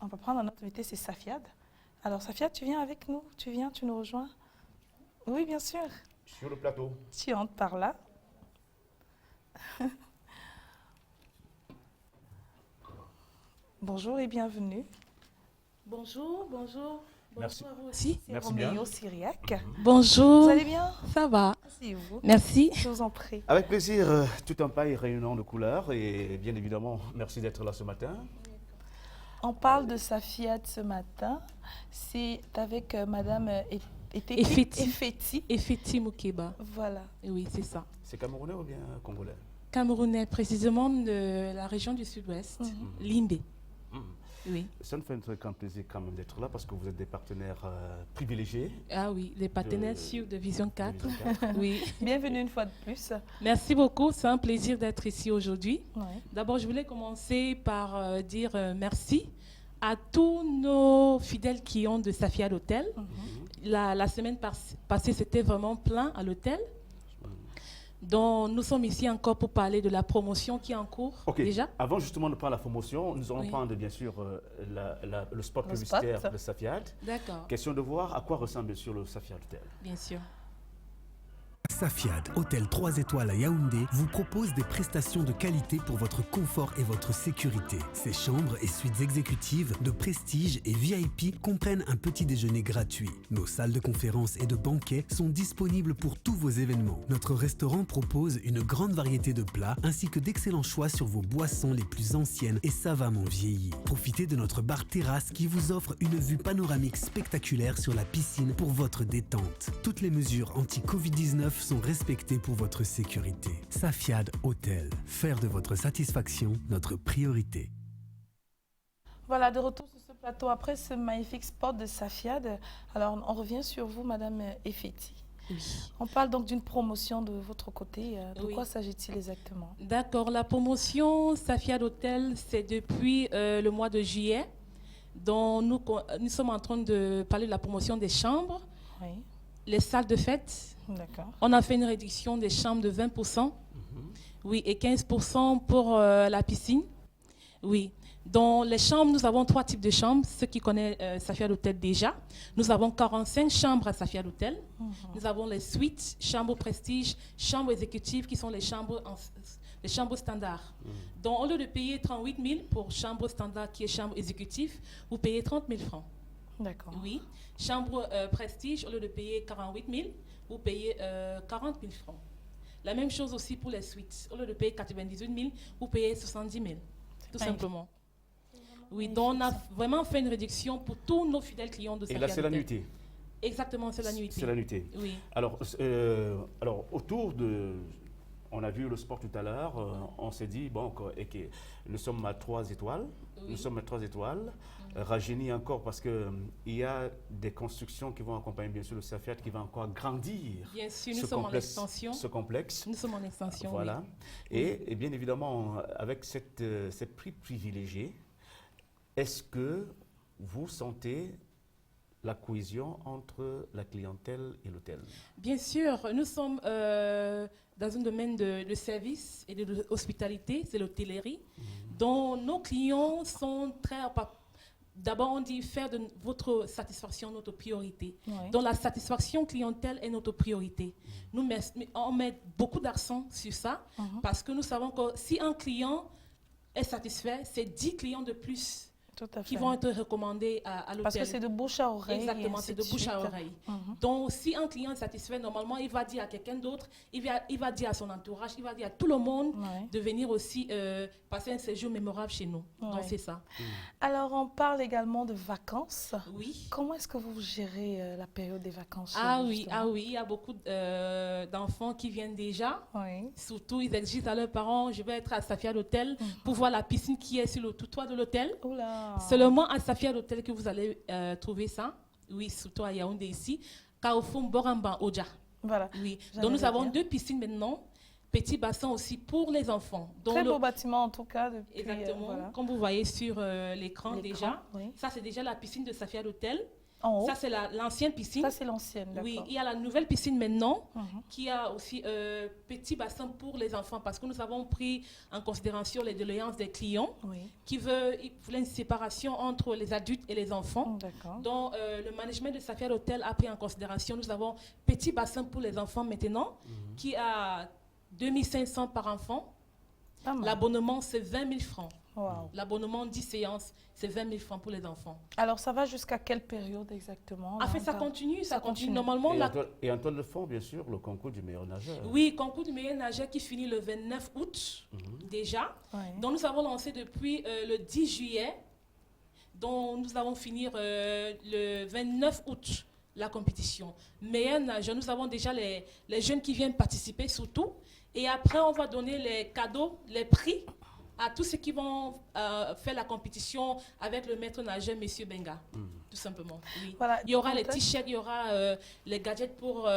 On va prendre notre invité, c'est Safiad. Alors Safiad, tu viens avec nous? Tu viens, tu nous rejoins? Oui, bien sûr. Sur le plateau. Tu entres par là. Bonjour et bienvenue. Bonjour, bonjour. Merci. Bonjour à vous aussi. C'est Merci Roméo bien. Syriac. Bonjour. Vous allez bien? Ça va. Asseyez-vous. Merci. Je vous en prie. Avec plaisir, tout un paille rayonnant de couleurs et bien évidemment, merci d'être là ce matin. On parle de Safiad ce matin. C'est avec Madame Effeti. Effeti. Effeti Moukeba. Voilà. Oui, c'est ça. C'est camerounais ou bien congolais? Camerounais, précisément de la région du sud-ouest, Limbé. Oui. Ça nous fait un très grand plaisir quand même d'être là parce que vous êtes des partenaires privilégiés. Ah oui, les partenaires sûrs de Vision 4. de Vision 4. Oui. Bienvenue une fois de plus. Merci beaucoup. C'est un plaisir d'être ici aujourd'hui. Ouais. D'abord, je voulais commencer par dire merci à tous nos fidèles clients de Safiad Hotel. La semaine passée, c'était vraiment plein à l'hôtel. Donc, nous sommes ici encore pour parler de la promotion qui est en cours déjà. Avant justement de prendre la promotion, nous allons prendre bien sûr le spot publicitaire de Safiad. D'accord. Question de voir à quoi ressemble bien sûr le Safiad Hotel. Bien sûr. Safiad, hôtel 3 étoiles à Yaoundé, vous propose des prestations de qualité pour votre confort et votre sécurité. Ces chambres et suites exécutives de prestige et VIP comprennent un petit déjeuner gratuit. Nos salles de conférences et de banquets sont disponibles pour tous vos événements. Notre restaurant propose une grande variété de plats ainsi que d'excellents choix sur vos boissons les plus anciennes et savamment vieillies. Profitez de notre bar terrasse qui vous offre une vue panoramique spectaculaire sur la piscine pour votre détente. Toutes les mesures anti-Covid-19 sont respectées pour votre sécurité. Safiad Hotel. Faire de votre satisfaction notre priorité. Voilà, de retour sur ce plateau après ce magnifique spot de Safiad. Alors, on revient sur vous, Madame Effeti. Oui. On parle donc d'une promotion de votre côté. De Oui. quoi s'agit-il exactement? D'accord. La promotion Safiad Hotel, c'est depuis le mois de juillet. Donc, nous sommes en train de parler de la promotion des chambres, Oui, les salles de fête. d'accord. On a fait une réduction des chambres de 20%. Oui, et 15% pour la piscine. Oui. Dans les chambres, nous avons 3 types de chambres. Ceux qui connaissent Safiad Hotel déjà. Nous avons 45 chambres à Safiad Hotel. Nous avons les suites, chambres prestige, chambres exécutives qui sont les chambres standards. Donc, au lieu de payer 38 000 pour chambre standard qui est chambre exécutive, vous payez 30 000 francs. D'accord. Oui. Chambre prestige, au lieu de payer 48 000, vous payez 40 000 francs. La même chose aussi pour les suites. Au lieu de payer 98 000, vous payez 70 000. Tout simplement. Oui, donc on a vraiment fait une réduction pour tous nos fidèles clients de Safiad Et là, c'est la Hotel. nuitée. Exactement, c'est la nuitée. C'est la nuitée. Oui. Alors, autour de... On a vu le sport tout à l'heure, on s'est dit, bon, nous sommes à 3 étoiles. Oui. Nous sommes à 3 étoiles. Rajeuni encore parce qu'il y a des constructions qui vont accompagner bien sûr le Safiad qui va encore grandir. Bien sûr, nous sommes en extension. Ce complexe. Nous sommes en extension, Voilà. oui. Et bien évidemment, avec ces prix privilégiés, est-ce que vous sentez la cohésion entre la clientèle et l'hôtel? Bien sûr, nous sommes dans un domaine de service et de hospitalité, c'est l'hôtellerie, dont nos clients sont très... D'abord, on dit faire de votre satisfaction notre priorité. Oui. Donc, la satisfaction clientèle est notre priorité. On met beaucoup d'accent sur ça parce que nous savons que si un client est satisfait, c'est 10 clients de plus Tout à fait. qui vont être recommandés à l'hôtel. Parce que c'est de bouche à oreille. Exactement, c'est de bouche à oreille. Donc, si un client est satisfait, normalement, il va dire à quelqu'un d'autre, il va dire à son entourage, il va dire à tout le monde de venir aussi passer un séjour mémorable chez nous. Donc, c'est ça. Alors, on parle également de vacances. Oui. Comment est-ce que vous gérez la période des vacances chez Ah vous, oui, justement? ah oui, il y a beaucoup d'enfants qui viennent déjà. Oui. Surtout, ils exigent à leurs parents, je vais être à Safiad Hotel pour voir la piscine qui est sur le toit de l'hôtel. Oula. Seulement à Safiad Hotel que vous allez trouver ça. Oui, surtout à Yaoundé ici. Carrefour Boramba Oja. Voilà. Oui. J'en Donc nous avais avons bien. 2 piscines maintenant. Petit bassin aussi pour les enfants. Donc, Très beau bâtiment en tout cas. Depuis, exactement. voilà. Comme vous voyez sur l'écran déjà. Oui. Ça, c'est déjà la piscine de Safiad Hotel. En haut? Ça, c'est l'ancienne piscine. Ça, c'est l'ancienne, d'accord. Oui, il y a la nouvelle piscine maintenant, Mhm. qui a aussi petit bassin pour les enfants, parce que nous avons pris en considération les doléances des clients Oui, qui voulaient une séparation entre les adultes et les enfants. d'accord. Donc, le management de Safia Hotel a pris en considération, nous avons petit bassin pour les enfants maintenant, qui a 2500 par enfant. Pas mal. L'abonnement, c'est 20 000 francs. Wow. L'abonnement 10 séances, c'est 20 000 francs pour les enfants. Alors, ça va jusqu'à quelle période exactement? En fait, ça continue, ça continue. Normalement, Et en toile de fond, bien sûr, le concours du meilleur nageur. oui, concours du meilleur nageur qui finit le 29 août déjà. Oui. Donc, nous avons lancé depuis le 10 juillet. Donc, nous allons finir le 29 août la compétition. Meilleur nageur, nous avons déjà les jeunes qui viennent participer surtout. Et après, on va donner les cadeaux, les prix à tous ceux qui vont faire la compétition avec le maître nageur, M. Benga, tout simplement. Oui. Voilà, Il y aura les contexte. t-shirts, il y aura les gadgets pour...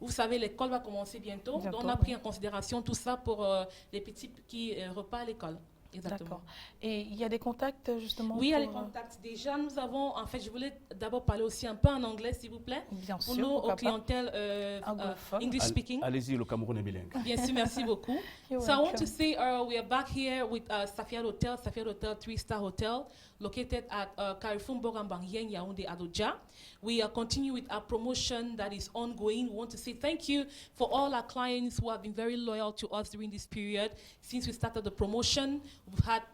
vous savez, l'école va commencer bientôt. Bientôt, Donc, on a pris oui. en considération tout ça pour les petits qui repartent à l'école. Exactement. D'accord. Et il y a des contacts justement? Oui, il y a les pour, contacts. Déjà, nous avons... En fait, je voulais d'abord parler aussi un peu en anglais, s'il vous plaît. Bien Pour sûr. nous, pourquoi aux pas. clientèles Anglophone. English speaking. Allez-y, le Cameroun est bilingue. Bien sûr, merci beaucoup. You're So I want welcome. to say we are back here with Safia Hotel 3-star hotel, located at Carrefour Mbogambang here in Yaoundé, Adoja. We continue with our promotion that is ongoing. We want to say thank you for all our clients who have been very loyal to us during this period since we started the promotion.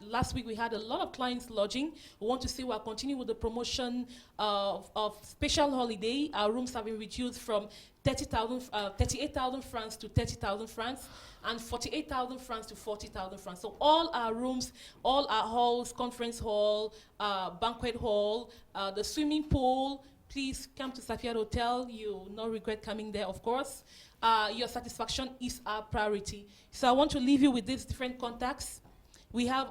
Last week we had a lot of clients lodging. We want to say we are continuing with the promotion of special holiday. Our rooms have been reduced from 38,000 francs to 30,000 francs, and 48,000 francs to 40,000 francs. So all our rooms, all our halls, conference hall, banquet hall, the swimming pool, please come to Safia Hotel. You will not regret coming there, of course. Your satisfaction is our priority. So I want to leave you with these different contacts. We have,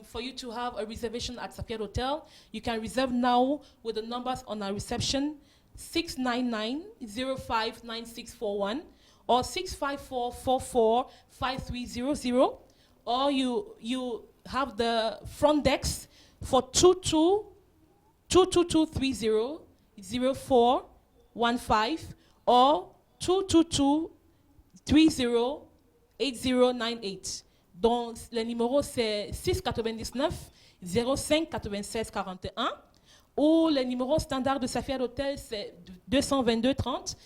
for you to have a reservation at Safia Hotel, you can reserve now with the numbers on our reception, 699-059641 or 654-44-5300, or you have the front desk for 222-30-0415 or 222-30-8098. Donc, le numéro c'est 699 05 96 41. Ou le numéro standard de Safia Hotel, c'est 222 30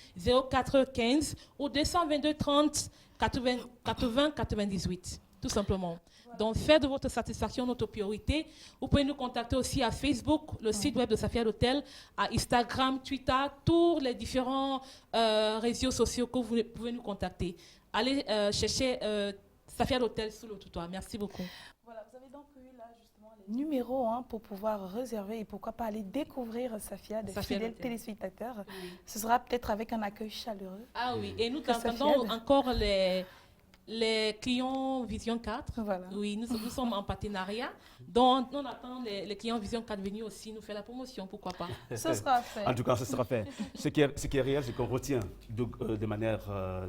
04 15 ou 222 30 80 98, tout simplement. Donc, faites de votre satisfaction notre priorité. Vous pouvez nous contacter aussi à Facebook, le site web de Safia Hotel, à Instagram, Twitter, tous les différents réseaux sociaux que vous pouvez nous contacter. Allez chercher Safia Hotel sous le tutoir. Merci beaucoup. Voilà, vous avez donc eu là justement les numéros pour pouvoir réserver et pourquoi pas aller découvrir Safia, des Safia fidèles Hotel. téléspectateurs. Oui. Ce sera peut-être avec un accueil chaleureux. Ah oui, et nous Que Safia attendons de- encore les clients Vision 4. Voilà. Oui, nous sommes en partenariat. Donc, on attend les clients Vision 4 venus aussi nous faire la promotion, pourquoi pas. Ce sera fait. En tout cas, ce sera fait. Ce qui est réel, c'est qu'on retient de manière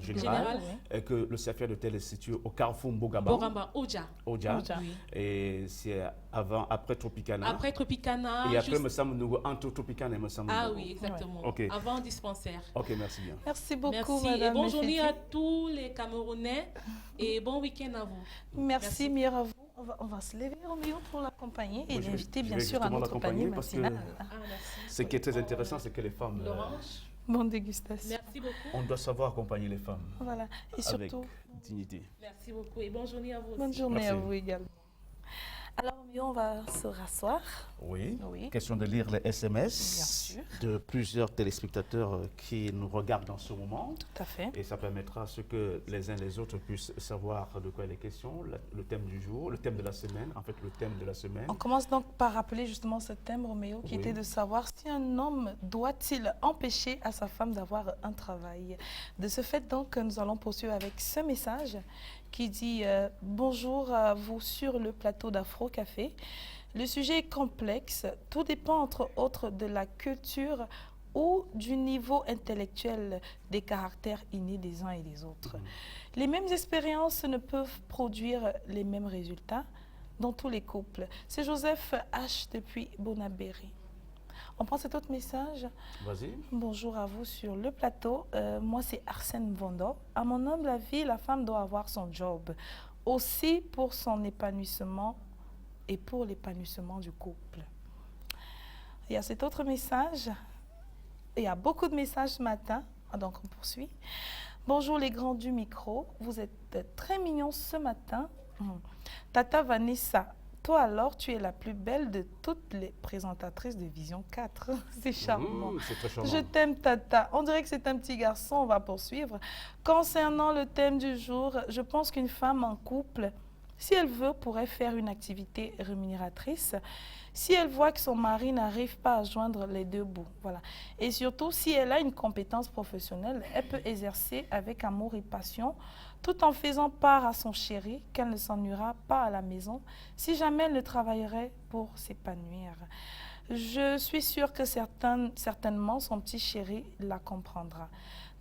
générale Générale. que le Safia Hotel est situé au carrefour Mbogambang, Boramba, Oja. Oja. Oja. Oui. Et c'est après Tropicana. Après Tropicana. et après, juste- me semble, nous, entre Tropicana et me semble. Ah nous- oui, exactement. Ok. Avant dispensaire. Ok, merci bien. Merci beaucoup, Merci. madame. Et bonne journée à Mefeti. tous les Camerounais. Et bon week-end à vous. Merci, meilleur à vous. On va se lever, Roméo, pour l'accompagner et Moi, je vais- l'inviter, je bien vais sûr, à justement notre l'accompagner panier parce que- matinal. Ah, merci. Ce qui est très intéressant, c'est que les femmes, L'orange. Bonne dégustation. Merci beaucoup. on doit savoir accompagner les femmes Voilà. Et avec surtout, dignité. Merci beaucoup. Et bonne journée à vous. bonne aussi. journée à Merci. vous également. Alors, Roméo, on va se rasseoir. Oui. Oui. Question de lire les SMS Bien de plusieurs téléspectateurs qui nous regardent en ce moment. Tout à fait. Et ça permettra à ce que les uns les autres puissent savoir de quoi il est question, le thème du jour, le thème de la semaine, en fait le thème de la semaine. On commence donc par rappeler justement ce thème, Roméo, qui Oui. était de savoir si un homme doit-il empêcher à sa femme d'avoir un travail. De ce fait, donc, nous allons poursuivre avec ce message qui dit bonjour à vous sur le plateau d'Afro Café. Le sujet est complexe. Tout dépend, entre autres, de la culture ou du niveau intellectuel des caractères innés des uns et des autres. Les mêmes expériences ne peuvent produire les mêmes résultats dans tous les couples. C'est Joseph H. depuis Bonabéry. On prend cet autre message. Vas-y. Bonjour à vous sur le plateau. Moi, c'est Arsène Vondo. À mon humble avis, la femme doit avoir son job. Aussi pour son épanouissement et pour l'épanouissement du couple. Il y a cet autre message. Il y a beaucoup de messages ce matin. Donc, on poursuit. Bonjour les grands du micro. Vous êtes très mignons ce matin. Tata Vanessa. Toi alors, tu es la plus belle de toutes les présentatrices de Vision 4. C'est charmant. C'est très charmant. Je t'aime, Tata. On dirait que c'est un petit garçon. On va poursuivre. Concernant le thème du jour, je pense qu'une femme en couple, si elle veut, pourrait faire une activité rémunératrice. Si elle voit que son mari n'arrive pas à joindre les deux bouts. Voilà. Et surtout, si elle a une compétence professionnelle, elle peut exercer avec amour et passion, tout en faisant part à son chéri qu'elle ne s'ennuiera pas à la maison, si jamais elle ne travaillerait pour s'épanouir. Je suis sûre que certainement son petit chéri la comprendra.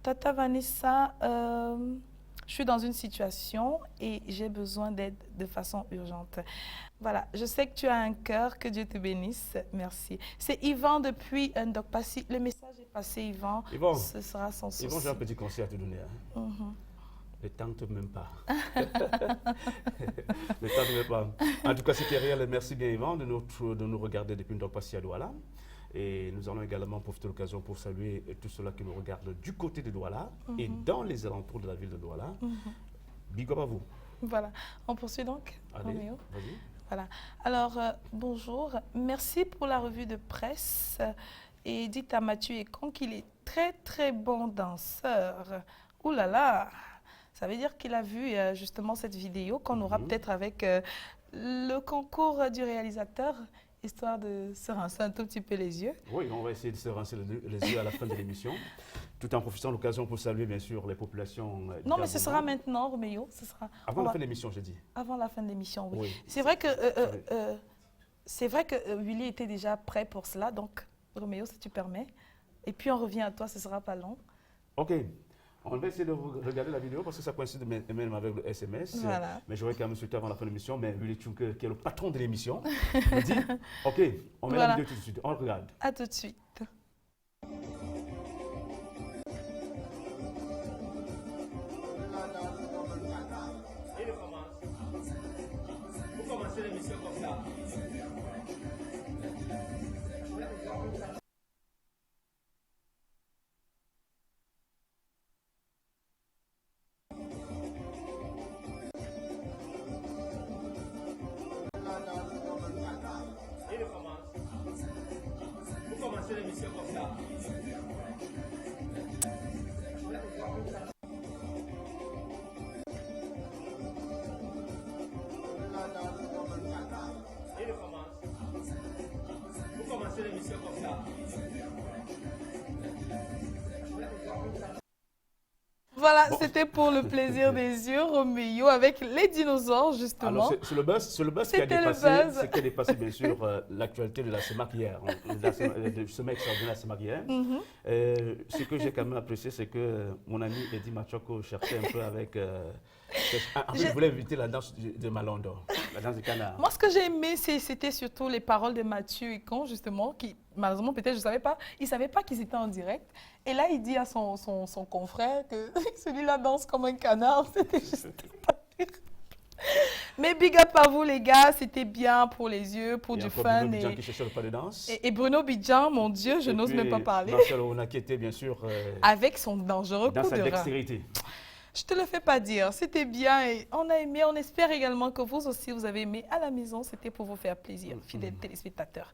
Tata Vanessa, je suis dans une situation et j'ai besoin d'aide de façon urgente. Voilà, je sais que tu as un cœur, que Dieu te bénisse. Merci. C'est Yvan depuis Ndokpassi. Le message est passé, Yvan. Yvan, ce sera son souci. Yvan, j'ai un petit conseil à te donner. Ne tente même pas. Ne tente même pas. En tout cas, c'était réel. Merci bien, Yvan, de nous regarder depuis Ndokpassi à Douala. Et nous allons également profiter de l'occasion pour saluer tous ceux-là qui nous regardent du côté de Douala et dans les alentours de la ville de Douala. Big up à vous. Voilà. On poursuit donc. Allez, Roméo. vas-y. Voilà. Alors, bonjour. Merci pour la revue de presse. Et dites à Mathieu Ekon qu'il est très, très bon danseur. Ouh là là! Ça veut dire qu'il a vu justement cette vidéo qu'on aura peut-être avec le concours du réalisateur, histoire de se rincer un tout petit peu les yeux. Oui, on va essayer de se rincer les yeux à la fin de l'émission, tout en profitant de l'occasion pour saluer bien sûr les populations. Non, mais ce sera maintenant, Roméo. Ce sera avant la fin de l'émission, j'ai dit. Avant la fin de l'émission, oui. Oui. C'est vrai que Willy était déjà prêt pour cela, donc Roméo, si tu permets. Et puis on revient à toi, ce ne sera pas long. Ok. On va essayer de regarder la vidéo parce que ça coïncide même avec le SMS. Voilà. Mais j'aurais quand même souhaité avant la fin de l'émission, mais Willy Tchunke, qui est le patron de l'émission, me dit ok, on met la vidéo tout de suite, on le regarde. À tout de suite. Vous commencez l'émission comme ça. Vous commencez l'émission comme ça. Vous commencez l'émission comme ça. Voilà, c'était pour le plaisir des yeux, Roméo, avec les dinosaures, justement. Alors, c'est le buzz qui a dépassé, bien sûr, l'actualité de la CEMAC hier, le sommet extraordinaire de la CEMAC hier. Ce que j'ai quand même apprécié, c'est que mon ami Eddie Machoko cherchait un peu avec... en fait, il voulait éviter la danse de Malondo, la danse du canard. Moi, ce que j'ai aimé, c'était surtout les paroles de Mathieu Ekon, justement, qui, malheureusement, peut-être, je ne savais pas, il ne savait pas qu'ils étaient en direct. Et là, il dit à son confrère que celui-là danse comme un canard. C'était juste pas terrible. Mais big up à vous, les gars. C'était bien pour les yeux, pour du fun. Bruno Bidjan qui cherchait le pas de danse. Et Bruno Bidjan, mon Dieu, je n'ose même pas parler. Marcel Ouna qui était, bien sûr, avec son dangereux coup de rein. Dans sa dextérité. Je te le fais pas dire, c'était bien et on a aimé. On espère également que vous aussi, vous avez aimé à la maison. C'était pour vous faire plaisir, fidèles téléspectateurs.